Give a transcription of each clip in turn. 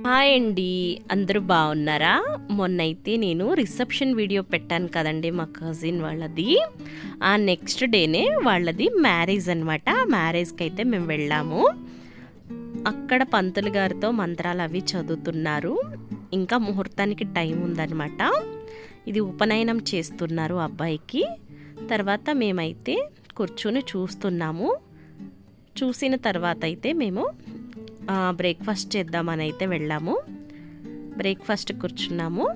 Hi అండి, అందరూ బాగున్నారా? మొన్నైతే నేను రిసెప్షన్ వీడియో పెట్టాను కదండి మా కజిన్ వాళ్ళది. ఆ నెక్స్ట్ డేనే వాళ్ళది మ్యారేజ్ అనమాట. మ్యారేజ్కి అయితే మేము వెళ్ళాము. అక్కడ పంతులు గారితో మంత్రాలు అవి చదువుతున్నారు. ఇంకా ముహూర్తానికి టైం ఉందన్నమాట. ఇది ఉపనయనం చేస్తున్నారు అబ్బాయికి. తర్వాత మేమైతే కూర్చొని చూస్తున్నాము. చూసిన తర్వాత అయితే మేము బ్రేక్ఫాస్ట్ చేద్దామని అయితే వెళ్ళాము. బ్రేక్ఫాస్ట్ కూర్చున్నాము.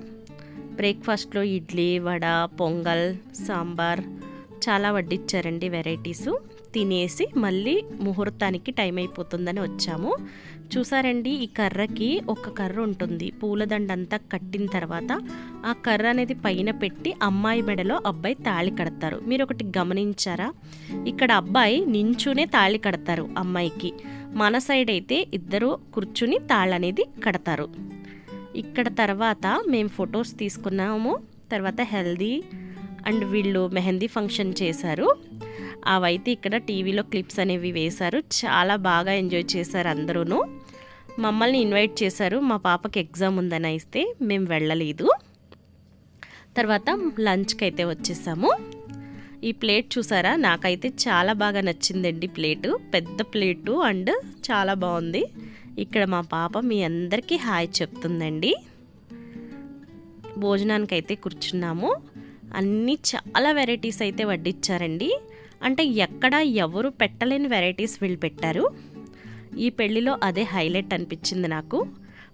బ్రేక్ఫాస్ట్లో ఇడ్లీ, వడ, పొంగల్, సాంబార్ చాలా వడ్డిచ్చారండి వెరైటీసు. తినేసి మళ్ళీ ముహూర్తానికి టైం అయిపోతుందని వచ్చాము. చూసారండి, ఈ కర్రకి ఒక కర్ర ఉంటుంది. పూలదండంతా కట్టిన తర్వాత ఆ కర్ర అనేది పైన పెట్టి అమ్మాయి మెడలో అబ్బాయి తాళి కడతారు. మీరు ఒకటి గమనించారా? ఇక్కడ అబ్బాయి నించునే తాళి కడతారు అమ్మాయికి. మన సైడ్ అయితే ఇద్దరు కూర్చుని తాళనేది కడతారు. ఇక్కడ తర్వాత మేము ఫొటోస్ తీసుకున్నాము. తర్వాత హెల్దీ అండ్ వీళ్ళు మెహందీ ఫంక్షన్ చేశారు. అవైతే ఇక్కడ టీవీలో క్లిప్స్ అనేవి వేశారు. చాలా బాగా ఎంజాయ్ చేశారు అందరూ. మమ్మల్ని ఇన్వైట్ చేశారు. మా పాపకి ఎగ్జామ్ ఉందని అయితే మేము వెళ్ళలేదు. తర్వాత లంచ్కి అయితే వచ్చేసాము. ఈ ప్లేట్ చూసారా? నాకైతే చాలా బాగా నచ్చిందండి. ప్లేటు పెద్ద ప్లేటు అండ్ చాలా బాగుంది. ఇక్కడ మా పాప మీ అందరికీ హాయ్ చెప్తుందండి. భోజనానికి అయితే కూర్చున్నాము. అన్నీ చాలా వెరైటీస్ అయితే వడ్డిచ్చారండి. అంటే ఎక్కడ ఎవరు పెట్టలేని వెరైటీస్ వీళ్ళు పెట్టారు. ఈ పెళ్ళిలో అదే హైలైట్ అనిపించింది నాకు.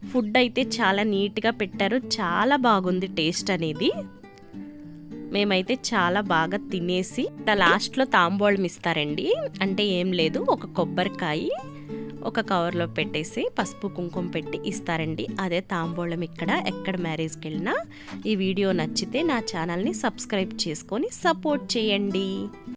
ఫుడ్ అయితే చాలా నీట్గా పెట్టారు. చాలా బాగుంది టేస్ట్ అనేది. మేమైతే చాలా బాగా తినేసి లాస్ట్లో తాంబూలం ఇస్తారండి. అంటే ఏం లేదు, ఒక కొబ్బరికాయ ఒక కవర్లో పెట్టేసి పసుపు కుంకుమ పెట్టి ఇస్తారండి. అదే తాంబూలం ఎక్కడ మ్యారేజ్కి వెళ్ళినా. ఈ వీడియో నచ్చితే నా ఛానల్ని సబ్స్క్రైబ్ చేసుకొని సపోర్ట్ చేయండి.